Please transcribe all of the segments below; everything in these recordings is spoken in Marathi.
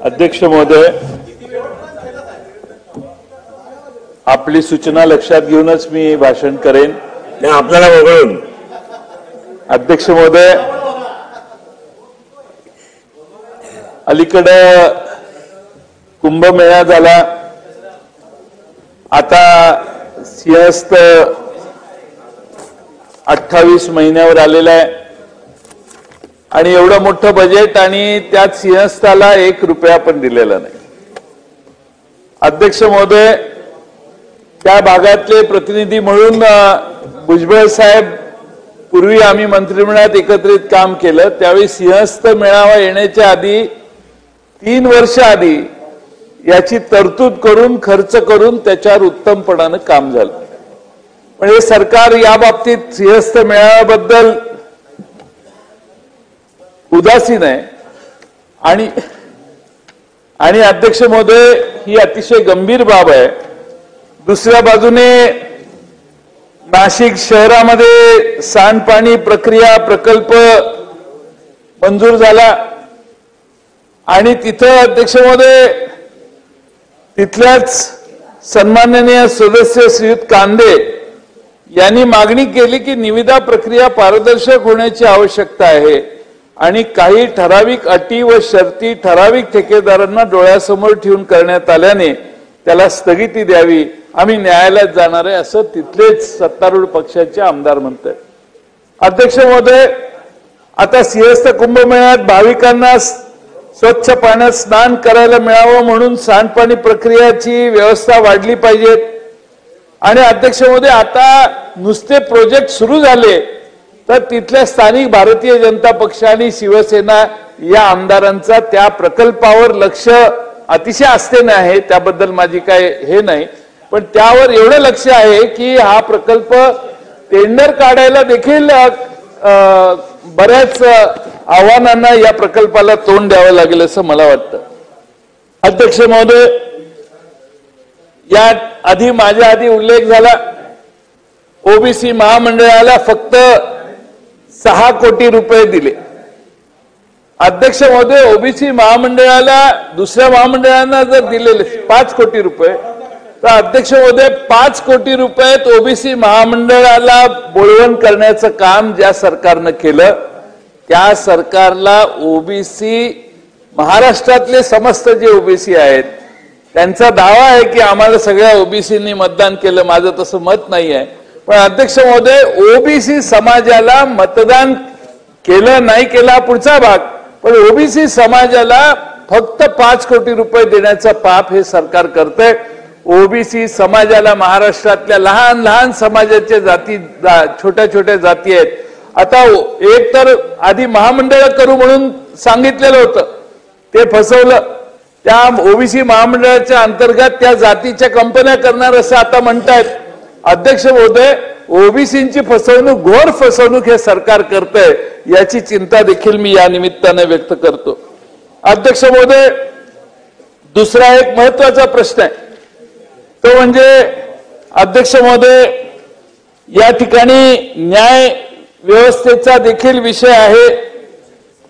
अध्यक्ष महोदय, आपली सूचना लक्षात घेऊनच मी भाषण करेन. आपल्याला वगळून. अध्यक्ष महोदय, अलीकडे कुंभमेळा झाला, आता सिंहस्थ 28 महिन्यावर आलेला आहे आणि एवढं मोठं बजेट आणि त्यात सिंहस्थाला 1 रुपया पण दिलेला नाही. अध्यक्ष महोदय, त्या भागातले प्रतिनिधी म्हणून भुजबळ साहेब पूर्वी आम्ही मंत्रिमंडळात एकत्रित काम केलं, त्यावेळी सिंहस्थ मेळावा येण्याच्या आधी 3 वर्ष आधी याची तरतूद करून खर्च करून त्याच्यावर उत्तमपणाने काम झालं. पण हे सरकार या बाबतीत सिंहस्थ मेळाव्याबद्दल उदासीन आहे आणि अध्यक्ष महोदय, ही अतिशय गंभीर बाब आहे. दुसऱ्या बाजूने नाशिक शहरामध्ये सांडपाणी प्रक्रिया प्रकल्प मंजूर झाला आणि तिथं अध्यक्ष महोदय तिथल्याच सन्माननीय सदस्य श्रीयुत कांदे यांनी मागणी केली की निविदा प्रक्रिया पारदर्शक होण्याची आवश्यकता आहे आणि काही ठराविक अटी व शर्ती ठराविक ठेकेदारांना डोळ्यासमोर ठेवून करण्यात आल्याने त्याला स्थगिती द्यावी, आम्ही न्यायालयात जाणार आहे असं तिथलेच सत्तारूढ पक्षाचे आमदार म्हणतात. अध्यक्ष महोदय, आता सिंहस्थ कुंभमेळ्यात भाविकांना स्वच्छ पाण्यात स्नान करायला मिळावं म्हणून सांडपाणी प्रक्रियाची व्यवस्था वाढली पाहिजे. आणि अध्यक्ष महोदय, आता नुसते प्रोजेक्ट सुरू झाले तर तिथल्या स्थानिक भारतीय जनता पक्ष आणि शिवसेना या आमदारांचा त्या प्रकल्पावर लक्ष अतिशय आस्थेने आहे, त्याबद्दल माझी काय हे नाही, पण त्यावर एवढं लक्ष आहे की हा प्रकल्प टेंडर काढायला देखील बऱ्याच आव्हानांना या प्रकल्पाला तोंड द्यावं लागेल असं मला वाटतं. अध्यक्ष महोदय, या आधी माझ्या आधी उल्लेख झाला, ओबीसी महामंडळाला फक्त 6 कोटी रुपये दिले. अध्यक्ष महोदय, ओबीसी महामंडळाला दुसऱ्या महामंडळांना जर दिलेले 5 कोटी रुपये तर अध्यक्ष महोदय 5 कोटी रुपयात ओबीसी महामंडळाला बोळवण करण्याचं काम ज्या सरकारनं केलं त्या सरकारला ओबीसी महाराष्ट्रातले समस्त जे ओबीसी आहेत त्यांचा दावा आहे की आम्हाला सगळ्या ओबीसींनी मतदान केलं. माझं तसं मत नाही आहे, पण अध्यक्ष महोदय ओबीसी समाजाला मतदान केलं नाही केला पुढचा भाग, पण ओबीसी समाजाला फक्त 5 कोटी रुपये देण्याचा पाप हे सरकार करतंय. ओबीसी समाजाला महाराष्ट्रातल्या लहान लहान समाजाच्या जाती छोट्या छोट्या जाती आहेत. आता एक तर आधी महामंडळ करू म्हणून सांगितलेलं होतं, ते फसवलं. त्या ओबीसी महामंडळाच्या अंतर्गत त्या जातीच्या कंपन्या करणार असं आता म्हणतायत. अध्यक्ष महोदय, ओबीसींची फसवणूक, घोर फसवणूक हे सरकार करतंय, याची चिंता देखील मी या निमित्ताने व्यक्त करतो. अध्यक्ष महोदय, दुसरा एक महत्वाचा प्रश्न आहे तो म्हणजे अध्यक्ष महोदय या ठिकाणी न्याय व्यवस्थेचा देखील विषय आहे.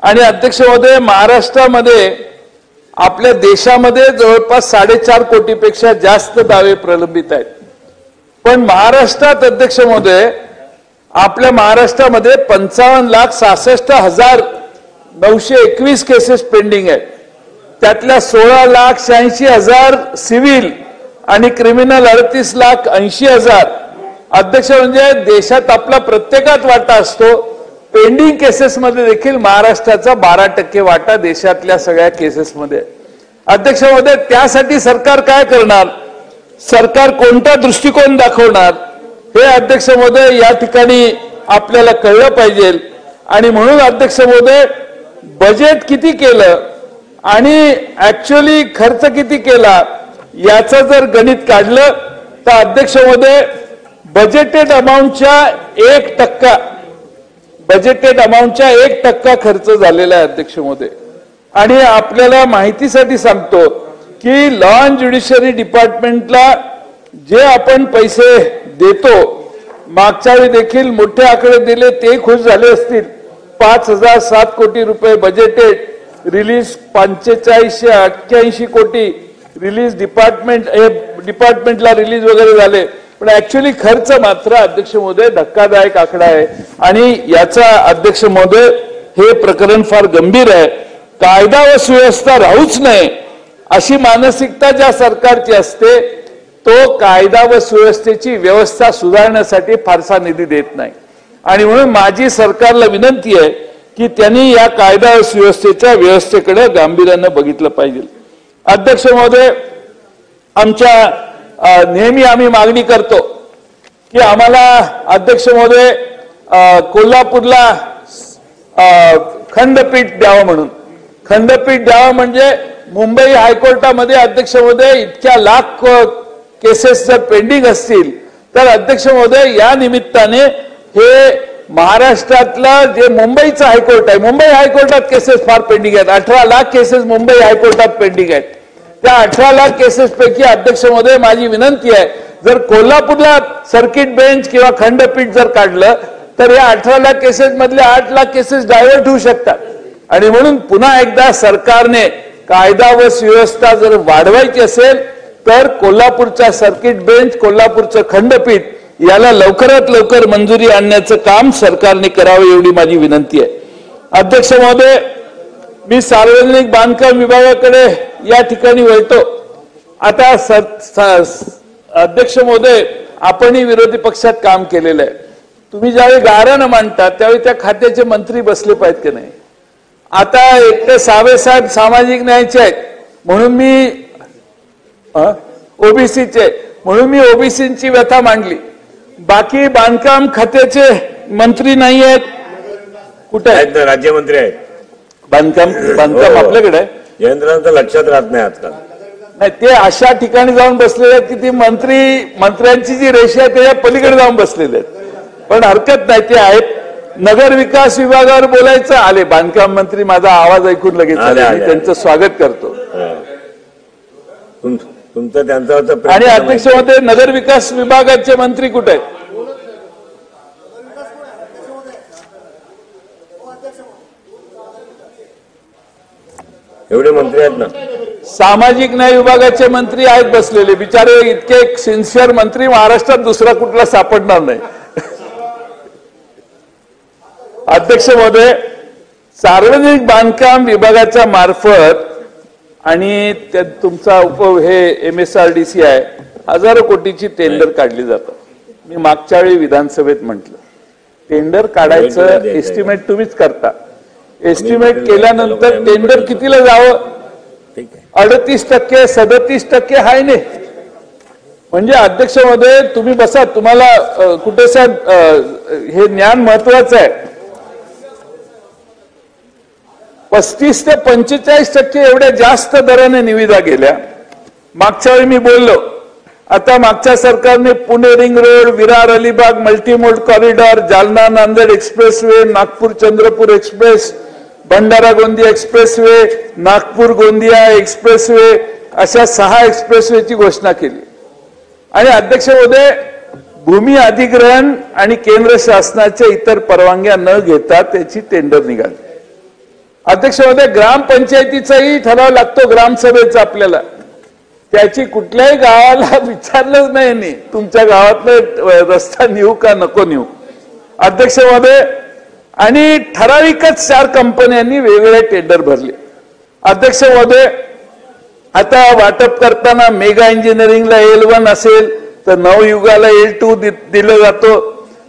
आणि अध्यक्ष महोदय, महाराष्ट्रामध्ये आपल्या देशामध्ये जवळपास 4.5 कोटीपेक्षा जास्त दावे प्रलंबित आहेत, पण महाराष्ट्रात अध्यक्ष महोदय आपल्या महाराष्ट्रामध्ये 55,66,921 केसेस पेंडिंग आहेत. त्यातल्या 16,86,000 सिव्हिल आणि क्रिमिनल 38,80,000. अध्यक्ष म्हणजे देशात आपला प्रत्येकात वाटा असतो, पेंडिंग केसेस मध्ये देखील महाराष्ट्राचा 12% वाटा देशातल्या सगळ्या केसेसमध्ये. अध्यक्ष महोदय, त्यासाठी सरकार काय करणार, सरकार कोणता दृष्टिकोन दाखवणार हे अध्यक्ष महोदय या ठिकाणी आपल्याला कळलं पाहिजे. आणि म्हणून अध्यक्ष महोदय बजेट किती केलं आणि ऍक्च्युअली खर्च किती केला याचं जर गणित काढलं तर अध्यक्ष महोदय बजेटेड अमाऊंटच्या 1% खर्च झालेला आहे अध्यक्ष महोदय. आणि आपल्याला माहितीसाठी सांगतो की लॉ अँड ज्युडिशरी डिपार्टमेंटला जे आपण पैसे देतो, मागच्या वेळी देखील मोठे आकडे दिले, ते खुश झाले असतील. 5,007 कोटी रुपये बजेटेड रिलीज 4588 कोटी रिलीज डिपार्टमेंटला रिलीज वगैरे झाले, पण ऍक्च्युअली खर्च मात्र अध्यक्ष महोदय धक्कादायक आकडा आहे आणि याचा अध्यक्ष महोदय हे प्रकरण फार गंभीर आहे. कायदा व सुव्यवस्था राहूच नये अशी मानसिकता ज्या सरकारची असते तो कायदा व सुव्यवस्थेची व्यवस्था सुधारण्यासाठी फारसा निधी देत नाही आणि म्हणून माझी सरकारला विनंती आहे की त्यांनी या कायदा व सुव्यवस्थेच्या व्यवस्थेकडे गांभीर्याने बघितलं पाहिजे. अध्यक्ष महोदय, नेहमी आम्ही मागणी करतो की आम्हाला अध्यक्ष महोदय कोल्हापूरला खंडपीठ द्यावं म्हणून. खंडपीठ द्यावं म्हणजे मुंबई हायकोर्टामध्ये अध्यक्ष महोदय इतक्या लाख केसेस जर पेंडिंग असतील तर अध्यक्ष महोदय या निमित्ताने हे महाराष्ट्रातलं जे मुंबईचं हायकोर्ट आहे, मुंबई हायकोर्टात केसेस फार पेंडिंग आहेत. 18 लाख केसेस मुंबई हायकोर्टात पेंडिंग आहेत. त्या 18 लाख केसेस पैकी अध्यक्ष महोदय माझी विनंती आहे, जर कोल्हापूरला सर्किट बेंच किंवा खंडपीठ जर काढलं तर या 18 लाख केसेस मधले 8 लाख केसेस डायव्हर्ट होऊ शकतात आणि म्हणून पुन्हा एकदा सरकारने कायदा व सुव्यवस्था जर वाढवायची असेल तर कोल्हापूरचा सर्किट बेंच, कोल्हापूरचं खंडपीठ याला लवकरात लवकर मंजुरी आणण्याचं काम सरकारने करावं एवढी माझी विनंती आहे. अध्यक्ष महोदय, मी सार्वजनिक बांधकाम विभागाकडे या ठिकाणी वळतो. आता अध्यक्ष महोदय, आपणही विरोधी पक्षात काम केलेलं आहे. तुम्ही ज्यावेळी गाऱ्हाणं मांडता त्यावेळी त्या खात्याचे मंत्री बसले पाहिजेत की नाही. आता एकटे साहेब सामाजिक न्यायाचे आहेत म्हणून मी ओबीसीचे म्हणून मी ओबीसीची व्यथा मांडली. बाकी बांधकाम खात्याचे मंत्री नाही आहेत. कुठे आहेत? राज्यमंत्री आहेत. बांधकाम आपल्याकडे आहे. जयंत्रांचं लक्षात राहत नाही आजकाल. नाही, ते अशा ठिकाणी जाऊन बसलेले आहेत की ती मंत्र्यांची जी रेषा आहे त्याच्या पलीकडे जाऊन बसलेले आहेत. पण हरकत नाही, ते आहेत. नगर विकास विभागावर बोलायचं आले बांधकाम मंत्री. माझा आवाज ऐकून लगेच त्यांचं स्वागत करतो. तुमचं त्यांचं आणि अध्यक्ष महोदय, नगर विकास विभागाचे मंत्री कुठे आहेत? एवढे मंत्री आहेत ना. सामाजिक न्याय विभागाचे मंत्री आहेत बसलेले. बिचारे इतके सिन्सिअर मंत्री महाराष्ट्रात दुसरा कुठला सापडणार नाही. अध्यक्ष महोदय, सार्वजनिक बांधकाम विभागाच्या मार्फत आणि तुमचा हे MSRDC आहे, हजारो कोटीची टेंडर काढली जातात. मी मागच्या वेळी विधानसभेत म्हटलं टेंडर काढायचं एस्टिमेट तुम्हीच करता. एस्टिमेट केल्यानंतर टेंडर कितीला जावं? 38%, 37% हाय नाही. म्हणजे अध्यक्ष महोदय तुम्ही बसा, तुम्हाला कुठे साहेब हे ज्ञान महत्वाचं आहे. 35 ते 45% एवढ्या जास्त दराने निविदा गेल्या. मागच्या वेळी मी बोललो. आता मागच्या सरकारने Pune ring road, Virar Alibag multimode corridor, Jalna Nanded expressway, Nagpur Chandrapur express, Bhandara Gondia expressway, Nagpur Gondia expressway अशा 6 एक्सप्रेसवेची घोषणा केली. आणि अध्यक्ष महोदय, भूमी अधिग्रहण आणि केंद्र शासनाच्या इतर परवानग्या न घेता त्याची टेंडर निघाली. अध्यक्ष महोदय, ग्रामपंचायतीचाही ठराव लागतो ग्रामसभेचा आपल्याला. त्याची कुठल्याही गावाला विचारलंच नाही तुमच्या गावातलं रस्ता नेऊ का नको नेऊ. अध्यक्ष महोदय, आणि ठराविकच 4 कंपन्यांनी वेगवेगळे टेंडर भरले. अध्यक्ष महोदय, आता वाटप करताना मेगा इंजिनिअरिंगला L1 असेल तर नवयुगाला L2 दिलं जातो.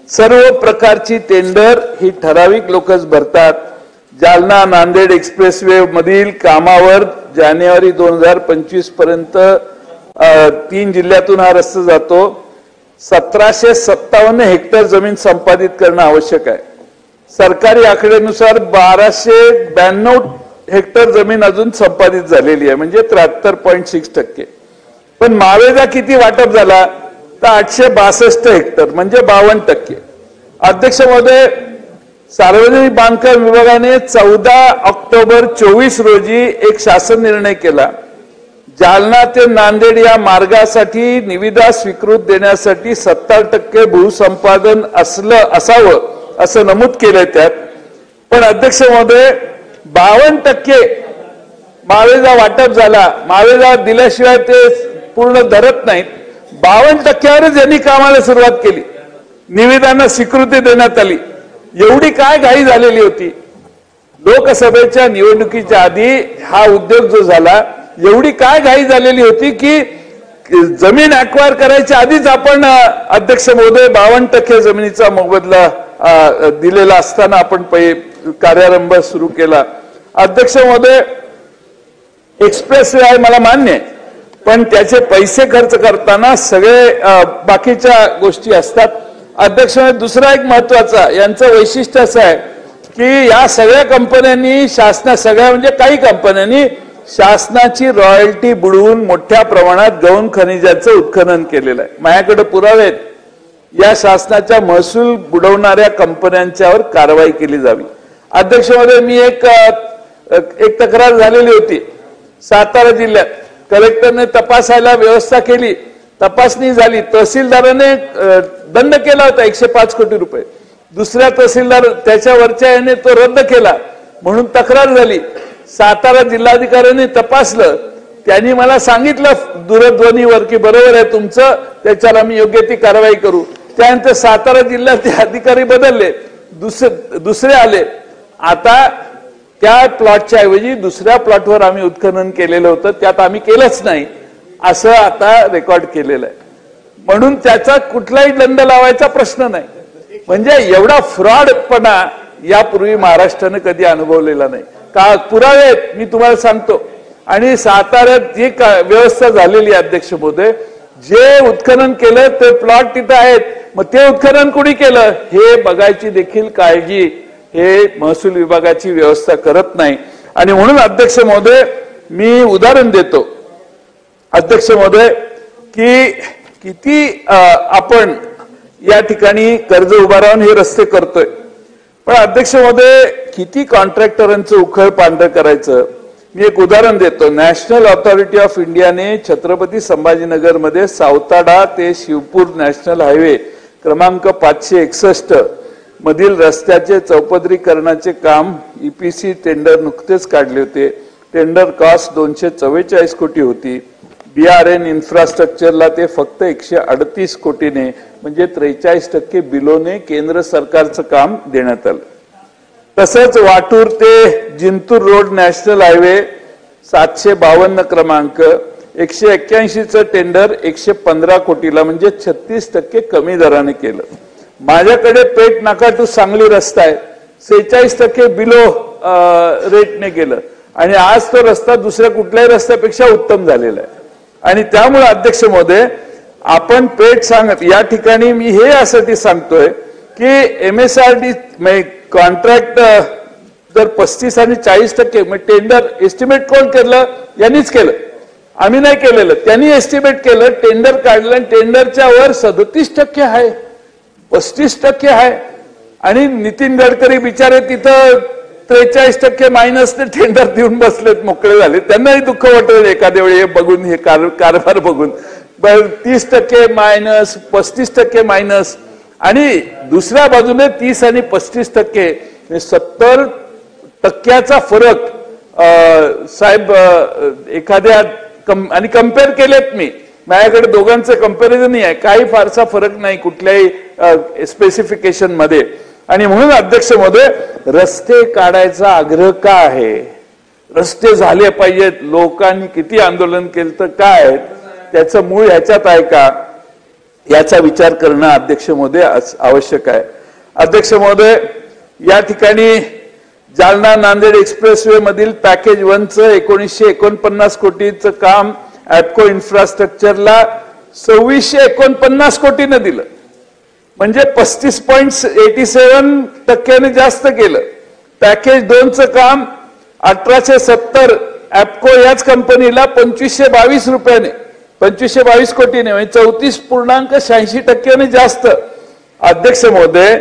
सर्व प्रकारची टेंडर ही ठराविक लोकच भरतात. जालना नांदेड एक्सप्रेसवे मधील कामावर जानेवारी 2025 पर्यंत 3 जिल्ह्यातून हा रस्ता जातो. 1757 हेक्टर जमीन संपादित करणं आवश्यक आहे. सरकारी आकड्यानुसार 1292 हेक्टर जमीन अजून संपादित झालेली आहे, म्हणजे 73.6%. पण मावेजा किती वाटप झाला तर 862 हेक्टर म्हणजे 52%. अध्यक्ष महोदय, सार्वजनिक बांधकाम विभागाने 14 ऑक्टोबर 24 रोजी एक शासन निर्णय केला. जालना ते नांदेड या मार्गासाठी निविदा स्वीकृत देण्यासाठी 70% भूसंपादन असावं असं नमूद केलंय त्यात. पण अध्यक्ष महोदय, 52% मावेजा वाटप झाला, मावेजा दिल्याशिवाय ते पूर्ण धरत नाहीत. 52%वरच यांनी कामाला सुरुवात केली, निविदांना स्वीकृती देण्यात आली. एवढी काय घाई झालेली होती? लोकसभेच्या निवडणुकीच्या आधी हा उद्योग जो झाला, एवढी काय घाई झालेली होती की जमीन अक्वायर करायच्या आधीच आपण अध्यक्ष महोदय 52% जमिनीचा मोबदला दिलेला असताना आपण कार्यारंभ सुरू केला. अध्यक्ष महोदय, एक्सप्रेस वे आहे मला मान्य आहे, पण त्याचे पैसे खर्च करताना सगळे बाकीच्या गोष्टी असतात. अध्यक्ष महोदय, दुसरा एक महत्वाचा यांचं वैशिष्ट्य असं आहे की या सगळ्या कंपन्यांनी सगळ्या म्हणजे काही कंपन्यांनी शासनाची रॉयल्टी बुडवून मोठ्या प्रमाणात गौण खनिजाचं उत्खनन केलेलं आहे. माझ्याकडे पुरावे आहेत. या शासनाच्या महसूल बुडवणाऱ्या कंपन्यांच्यावर कारवाई केली जावी. अध्यक्ष महोदय, मी एक तक्रार झालेली होती सातारा जिल्ह्यात. कलेक्टरने तपासायला व्यवस्था केली, तपासणी झाली, तहसीलदाराने दंड केला होता 105 कोटी रुपये. दुसऱ्या तहसीलदार त्याच्यावरच्या याने तो रद्द केला म्हणून तक्रार झाली. सातारा जिल्हाधिकाऱ्यांनी तपासलं, त्यांनी मला सांगितलं दूरध्वनीवर की बरोबर आहे तुमचं, त्याच्याला मी योग्य ती कारवाई करू. त्यानंतर सातारा जिल्ह्याचे अधिकारी बदलले, दुसरे आले. आता त्या प्लॉटच्या ऐवजी दुसऱ्या प्लॉटवर आम्ही उत्खनन केलेलं होतं, त्यात आम्ही केलंच नाही असं आता रेकॉर्ड केलेलं आहे. म्हणून त्याचा कुठलाही दंड लावायचा प्रश्न नाही. म्हणजे एवढा फ्रॉडपणा यापूर्वी महाराष्ट्राने कधी अनुभवलेला नाही. का पुरावे आहेत मी तुम्हाला सांगतो. आणि साताऱ्यात जी व्यवस्था झालेली अध्यक्ष महोदय, जे उत्खनन केलं ते प्लॉट तिथं आहेत, मग ते उत्खनन कोणी केलं हे बघायची देखील काळजी हे महसूल विभागाची व्यवस्था करत नाही. आणि म्हणून अध्यक्ष महोदय, मी उदाहरण देतो अध्यक्ष महोदय की किती आपण या ठिकाणी कर्ज उभारून हे रस्ते करतोय, पण अध्यक्ष महोदय किती कॉन्ट्रॅक्टरांचं उखळ पांढर करायचं. मी एक उदाहरण देतो. नॅशनल ऑथॉरिटी ऑफ इंडियाने छत्रपती संभाजीनगर मध्ये सावताडा ते शिवपूर नॅशनल हायवे क्रमांक 561 मधील रस्त्याचे चौपदरीकरणाचे काम ईपीसी टेंडर नुकतेच काढले होते. टेंडर कॉस्ट 244 कोटी होती. बीआरएन इन्फ्रास्ट्रक्चरला ते फक्त 138 कोटीने म्हणजे 43% बिलोने केंद्र सरकारचं काम देण्यात आलं. तसंच वाटूर ते जिंतूर रोड नॅशनल हायवे 752 क्रमांक 181चं टेंडर 115 कोटीला म्हणजे 36% कमी दराने केलं. माझ्याकडे पेठ नाका टू सांगली रस्ता आहे, 46% बिलो रेटने केलं आणि आज तो रस्ता दुसऱ्या कुठल्याही रस्त्यापेक्षा उत्तम झालेला आहे. आणि त्यामुळे अध्यक्ष महोदय, आपण पेठ सांगत या ठिकाणी मी हे यासाठी सांगतोय की एमएसआरडी कॉन्ट्रॅक्ट जर 35 आणि 40% टेंडर एस्टिमेट कोण केलं? यांनीच केलं, आम्ही नाही केलेलं. त्यांनी एस्टिमेट केलं, टेंडर काढलं आणि टेंडरच्या वर 37% आहे, 35% आहे. आणि नितीन गडकरी बिचारे तिथं 43% मायनसने टेंडर देऊन बसलेत, मोकळे झाले. त्यांनाही दुःख वाटलं एखाद्या वेळी हे बघून, हे कारभार बघून. 30% मायनस, 35% मायनस. आणि दुसऱ्या बाजूने 30 आणि 35% 70% फरक साहेब एखाद्या आणि कम्पेअर केलेत मी, माझ्याकडे दोघांचं कंपॅरिझन आहे, काही फारसा फरक नाही कुठल्याही स्पेसिफिकेशन मध्ये. आणि म्हणून अध्यक्ष महोदय, रस्ते काढायचा आग्रह का आहे? रस्ते झाले पाहिजेत. लोकांनी किती आंदोलन केलं तर काय त्याचं मूळ ह्याच्यात आहे का याचा विचार करणं अध्यक्ष महोदय आवश्यक आहे. अध्यक्ष महोदय, या ठिकाणी जालना नांदेड एक्सप्रेसवे मधील पॅकेज 1चं 1949 कोटीचं काम ऍपको इन्फ्रास्ट्रक्चरला 2649 कोटीनं दिलं, म्हणजे 35.87% जास्त केलं. पॅकेज 2चं काम 1870 ऍपको याच कंपनीला 2522 रुपयाने 2522 कोटीने म्हणजे 34.86% जास्त. अध्यक्ष महोदय,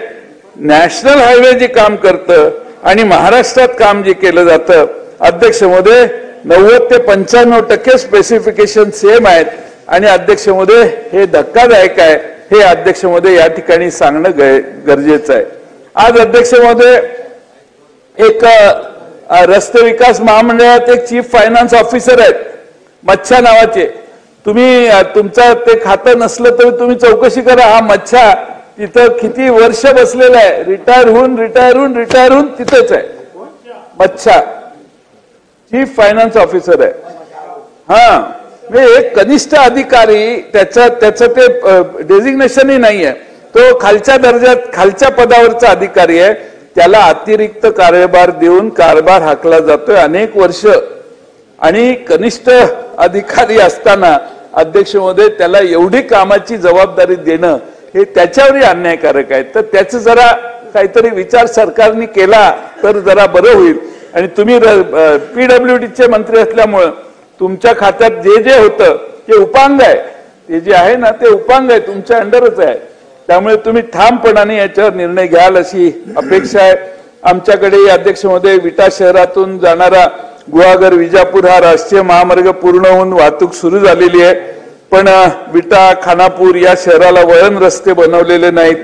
नॅशनल हायवे जे काम करतं आणि महाराष्ट्रात काम जे केलं जातं अध्यक्ष महोदय 90 ते 95% स्पेसिफिकेशन सेम आहेत. आणि अध्यक्ष महोदय, हे धक्कादायक आहे, हे अध्यक्ष महोदय या ठिकाणी सांगणं गरजेचं आहे. आज अध्यक्ष महोदय एक रस्ते विकास महामंडळात एक चीफ फायनान्स ऑफिसर आहेत मच्छा नावाचे. तुम्ही तुमचं ते खातं नसलं तरी तुम्ही चौकशी करा. हा मच्छा तिथं किती वर्ष बसलेला आहे, रिटायर होऊन तिथेच आहे. मच्छा चीफ फायनान्स ऑफिसर आहे. हा म्हणजे एक कनिष्ठ अधिकारी, त्याचं ते डेझिग्नेशनही नाहीये, तो खालच्या दर्जात खालच्या पदावरचा अधिकारी आहे. त्याला अतिरिक्त कार्यभार देऊन कारभार हाकला जातोय अनेक वर्ष. आणि कनिष्ठ अधिकारी असताना अध्यक्ष महोदय त्याला एवढी कामाची जबाबदारी देणं हे त्याच्यावरही अन्यायकारक आहे. तर त्याचं जरा काहीतरी विचार सरकारने केला तर जरा बरं होईल. आणि तुम्ही PWDचे मंत्री असल्यामुळं तुमच्या खात्यात जे जे होतं ते उपांग आहे, ते जे आहे ना ते उपांग आहे, तुमच्या अंडरच आहे. त्यामुळे तुम्ही ठामपणाने याच्यावर निर्णय घ्याल अशी अपेक्षा आहे. आमच्याकडे अध्यक्ष महोदय विटा शहरातून जाणारा गुहागर विजापूर हा राष्ट्रीय महामार्ग पूर्ण होऊन वाहतूक सुरू झालेली आहे. पण विटा खानापूर या शहराला वळण रस्ते बनवलेले नाहीत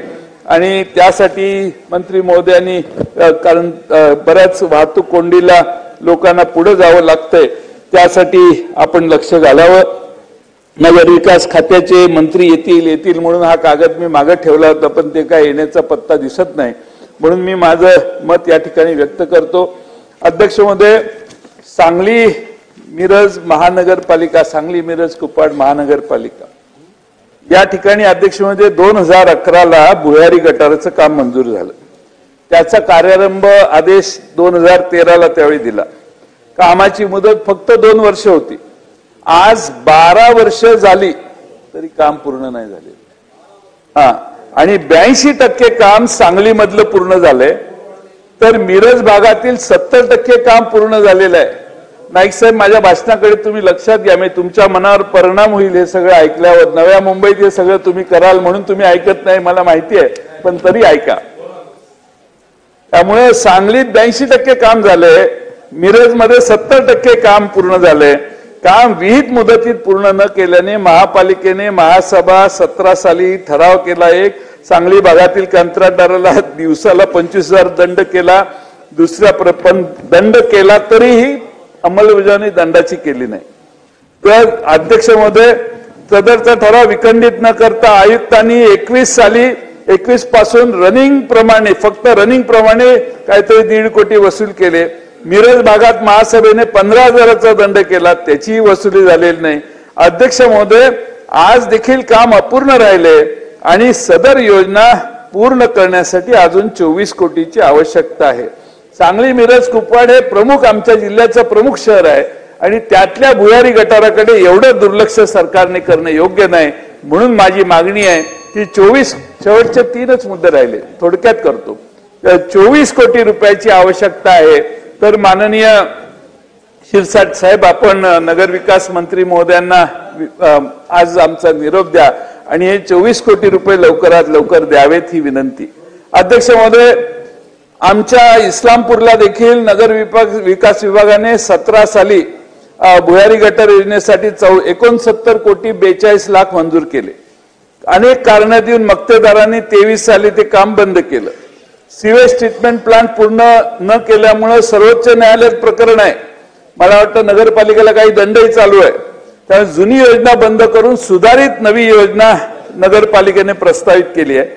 आणि त्यासाठी मंत्री महोदयांनी, कारण बऱ्याच वाहतूक कोंडीला लोकांना पुढे जावं लागतंय, त्यासाठी आपण लक्ष घालावं. नगर विकास खात्याचे मंत्री येतील म्हणून हा कागद मी मागे ठेवला होता, पण ते काय येण्याचा पत्ता दिसत नाही. म्हणून मी माझं मत या ठिकाणी व्यक्त करतो. अध्यक्ष महोदय, सांगली मिरज महानगरपालिका, सांगली मिरज कुपवाड महानगरपालिका या ठिकाणी अध्यक्ष महोदय 2011ला भुयारी गटाराचं काम मंजूर झालं. त्याचा कार्यारंभ आदेश 2013ला त्यावेळी दिला. कामाची मुदत फक्त 2 वर्ष होती. आज 12 वर्ष झाली तरी काम पूर्ण नाही झाले. आणि 82% काम सांगलीमधलं पूर्ण झालंय, तर मिरज भागातील 70% काम पूर्ण झालेलं आहे. नाईक साहेब, माझ्या भाषणाकडे तुम्ही लक्षात घ्या, म्हणजे तुमच्या मनावर परिणाम होईल हे सगळं ऐकल्यावर. नव्या मुंबईत हे सगळं तुम्ही कराल म्हणून तुम्ही ऐकत नाही मला माहिती आहे, पण तरी ऐका. त्यामुळे सांगलीत 82% काम झालंय, मिरजमध्ये 70% काम पूर्ण झालंय. काम विहित मुदतीत पूर्ण न केल्याने महापालिकेने महासभा 17 साली ठराव केला. एक सांगली भागातील कंत्राटदाराला दिवसाला 25,000 दंड केला. दुसऱ्या पण दंड केला तरीही अंमलबजावणी दंडाची केली नाही. तर अध्यक्ष महोदय, सदरचा ठराव विखंडित न करता आयुक्तांनी 21 पासून फक्त रनिंग प्रमाणे काहीतरी 1.5 कोटी वसूल केले. मिरज भागात महासभेने 15,000चा दंड केला, त्याचीही वसुली झालेली नाही. अध्यक्ष महोदय, आज देखील काम अपूर्ण राहिले आणि सदर योजना पूर्ण करण्यासाठी अजून 24 कोटीची आवश्यकता आहे. सांगली मिरज कुपवाड हे प्रमुख आमच्या जिल्ह्याचं प्रमुख शहर आहे आणि त्यातल्या भुयारी गटाराकडे एवढं दुर्लक्ष सरकारने करणं योग्य नाही. म्हणून माझी मागणी आहे की 24 शेवटचे 3च मुद्दे राहिले, थोडक्यात करतो. 24 कोटी रुपयाची आवश्यकता आहे. तर माननीय शिरसाट साहेब, आपण नगरविकास मंत्री महोदयांना आज आमचा निरोप द्या आणि हे 24 कोटी रुपये लवकरात लवकर द्यावेत ही विनंती. अध्यक्ष महोदय, आमच्या इस्लामपूरला देखील नगर विकास विभागाने 17 साली भुयारी गटार योजनेसाठी 69 कोटी 42 लाख मंजूर केले. अनेक कारण देऊन मक्तेदारांनी 23 साली ते काम बंद केलं. सिवेज ट्रीटमेंट प्लांट पूर्ण न केल्यामुळे सर्वोच्च न्यायालयात प्रकरण आहे. मला वाटतं नगरपालिकेला काही दंडही चालू आहे. त्यामुळे जुनी योजना बंद करून सुधारित नवी योजना नगरपालिकेने प्रस्तावित केली आहे.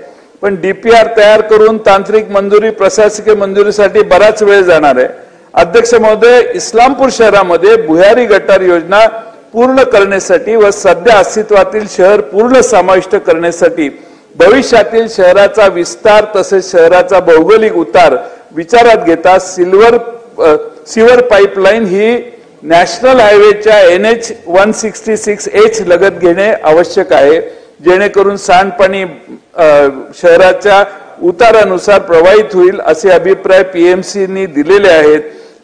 पण DPR तयार करून तांत्रिक मंजुरी, प्रशासकीय मंजुरीसाठी बराच वेळ जाणार आहे. अध्यक्ष महोदय, इस्लामपूर शहरामध्ये भुयारी गटार योजना पूर्ण करण्यासाठी व सध्या अस्तित्वातील शहर पूर्ण समाविष्ट करण्यासाठी भविष्यातील शहराचा विस्तार तसेच शहराचा भौगोलिक उतार विचारात घेता सिवर पाईपलाईन ही नॅशनल हायवेच्या NH 166H लगत घेणे आवश्यक आहे, जेणेकरून सांडपाणी शहराच्या उतारानुसार प्रवाहित होईल असे अभिप्राय PMCनी दिलेले आहेत.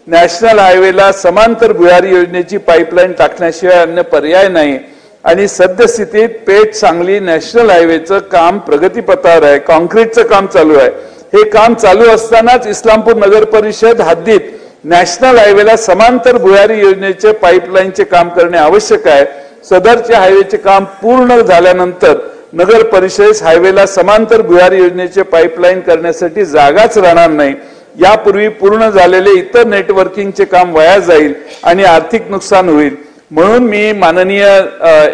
नॅशनल हायवेला समांतर भुयारी योजनेची पाईपलाईन टाकण्याशिवाय अन्य पर्याय नाही आणि सद्यस्थितीत पेठ सांगली नॅशनल हायवेचं काम प्रगतीपथावर आहे. कॉन्क्रीटचं काम चालू आहे. हे काम चालू असतानाच इस्लामपूर नगर परिषद हद्दीत नॅशनल हायवेला समांतर भुयारी योजनेचे पाईपलाईनचे काम करणे आवश्यक आहे. सदरचे हायवेचे काम पूर्ण झाल्यानंतर नगर परिषदेस हायवेला समांतर भुयारी योजनेचे पाईपलाईन करण्यासाठी जागाच राहणार नाही यापूर्वी पूर्ण झालेले इतर नेटवर्किंगचे काम वाया जाईल आणि आर्थिक नुकसान होईल. म्हणून मी माननीय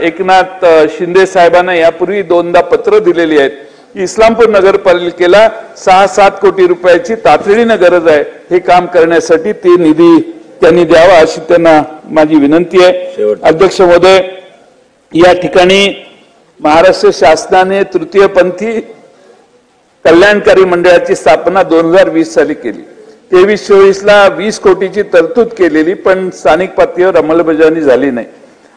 एकनाथ शिंदे साहेबांना यापूर्वी 2दा पत्र दिलेली आहेत. इस्लामपूर नगरपालिकेला 6-7 कोटी रुपयाची तातडीने गरज आहे. हे काम करण्यासाठी ते निधी त्यांनी द्यावा अशी त्यांना माझी विनंती आहे. अध्यक्ष महोदय, या ठिकाणी महाराष्ट्र शासनाने तृतीयपंथी कल्याणकारी मंडळाची स्थापना 2020 साली केली. 23-24ला 20 कोटीची तरतूद केलेली, पण स्थानिक पातळीवर अंमलबजावणी झाली नाही.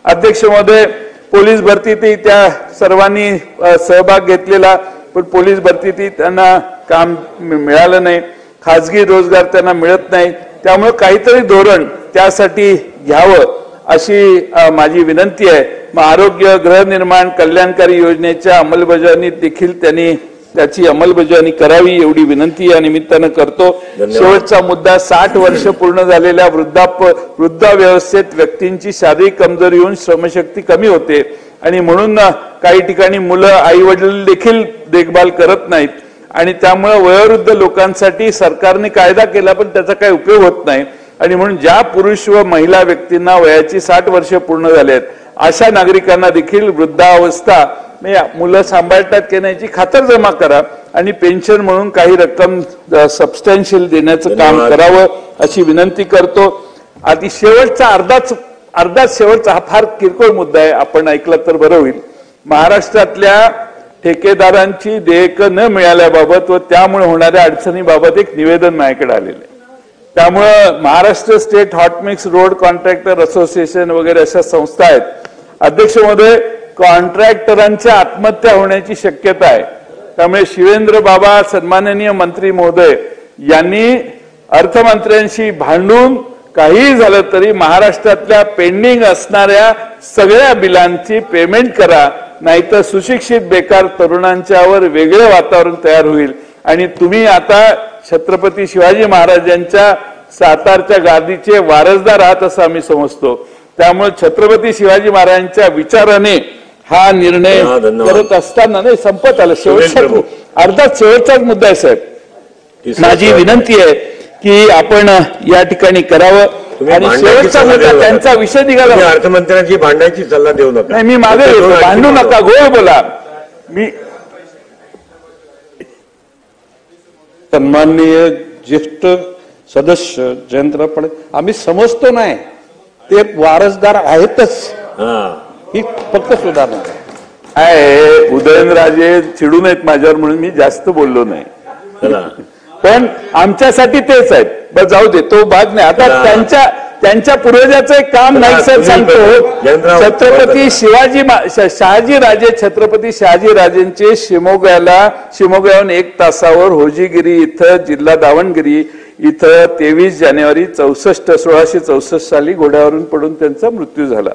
अध्यक्ष महोदय, पोलीस भरतीतही त्या सर्वांनी सहभाग घेतलेला, पण पोलीस भरतीतही त्यांना काम मिळालं नाही. खासगी रोजगार त्यांना मिळत नाही. त्यामुळे काहीतरी धोरण त्यासाठी घ्यावं अशी माझी विनंती आहे. मग आरोग्य, गृहनिर्माण, कल्याणकारी योजनेच्या अंमलबजावणीत देखील त्यांनी त्याची अंमलबजावणी करावी एवढी विनंती या निमित्तानं करतो. शेवटचा मुद्दा, 60 वर्ष पूर्ण झालेल्या वृद्धावस्थेत व्यक्तींची शारीरिक कमजोरी होऊन श्रमशक्ती कमी होते आणि म्हणून काही ठिकाणी मुलं आई वडील देखील देखभाल करत नाहीत आणि त्यामुळे वयोवृद्ध लोकांसाठी सरकारने कायदा केला, पण त्याचा काही उपयोग होत नाही. आणि म्हणून ज्या पुरुष व महिला व्यक्तींना वयाची 60 वर्ष पूर्ण झाले आहेत अशा नागरिकांना देखील वृद्धावस्था मुलं सांभाळतात की नाही याची खातरजमा करा आणि पेन्शन म्हणून काही रक्कम सबस्टॅन्शियल देण्याचं काम करावं अशी विनंती करतो. आधी शेवटचा शेवटचा हा फार किरकोळ मुद्दा आहे, आपण ऐकला तर बरं होईल. महाराष्ट्रातल्या ठेकेदारांची देयकं न मिळाल्याबाबत व त्यामुळे होणाऱ्या अडचणीबाबत एक निवेदन माझ्याकडे आलेलं आहे. त्यामुळं Maharashtra state hot mix road contractor association वगैरे अशा संस्था आहेत. अध्यक्ष महोदय, कॉन्ट्रॅक्टरांच्या आत्महत्या होण्याची शक्यता आहे. त्यामुळे शिवेंद्र बाबा सन्माननीय मंत्री महोदय यांनी अर्थमंत्र्यांशी भांडून काही झालं तरी महाराष्ट्रातल्या पेंडिंग असणाऱ्या सगळ्या बिलांची पेमेंट करा, नाहीतर सुशिक्षित बेकार तरुणांच्यावर वेगळे वातावरण तयार होईल. आणि तुम्ही आता छत्रपती शिवाजी महाराजांच्या सातारच्या गादीचे वारसदार आहात असं आम्ही समजतो. त्यामुळे छत्रपती शिवाजी महाराजांच्या विचाराने हा निर्णय करत असताना नाही संपत आलं. शेवटचाच मुद्दा आहे साहेब. माझी विनंती आहे की आपण या ठिकाणी करावं आणि शेवटचा मुद्दा त्यांचा विषय निघाला. अर्थमंत्र्यांची भांडायची सल्ला देऊ नका. नाही, मी मागे भांडू नका, गोळ बोला. मी सन्माननीय ज्येष्ठ सदस्य जयंतराव पाटील, आम्ही समजतो नाही ते वारसदार आहेतच, ही फक्त सुधारणा आहे. उदयनराजे चिडू नयेत माझ्यावर म्हणून मी जास्त बोललो नाही, पण आमच्यासाठी तेच आहेत. बस जाऊ दे, तो भाग नाही. आता त्यांच्या पूर्वजाचं एक काम नाही सर सांगतो. छत्रपती छत्रपती शहाजी राजेंचे शिमोग्याहून 1 तासावर होजीगिरी इथं जिल्हा दावणगिरी इथं 23 जानेवारी 1664 साली घोड्यावरून पडून त्यांचा मृत्यू झाला.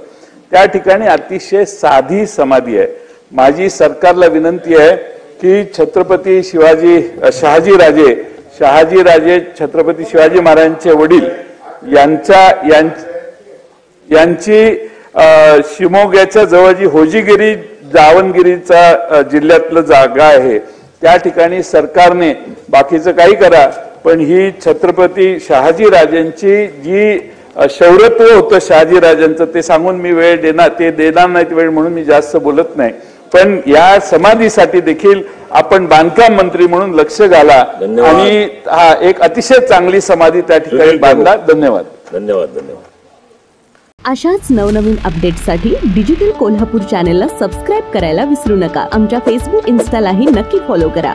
त्या ठिकाणी अतिशय साधी समाधी आहे. माझी सरकारला विनंती आहे की छत्रपती शहाजी राजे छत्रपती शिवाजी महाराजांचे वडील यांची शिमोग्याच्या जवळ जी होजीगिरी दावणगिरीचा जिल्ह्यातलं जागा आहे त्या ठिकाणी सरकारने बाकीचं काही करा, पण ही छत्रपती शहाजी राजांची जी शौर्यत्व होतं शहाजी राजांचं ते सांगून मी वेळ देणार नाहीत वेळ म्हणून मी जास्त बोलत नाही. पण या समाधीसाठी देखील आपण बांधकाम मंत्री म्हणून लक्ष घाला आणि हा एक अतिशय चांगली समाधी त्या ठिकाणी बांधला. धन्यवाद. धन्यवाद. धन्यवाद. अशाच नवनवीन अपडेट्ससाठी डिजिटल कोल्हापूर चॅनेलला सबस्क्राईब करायला विसरू नका. आमच्या फेसबुक, इन्स्टालाही नक्की फॉलो करा.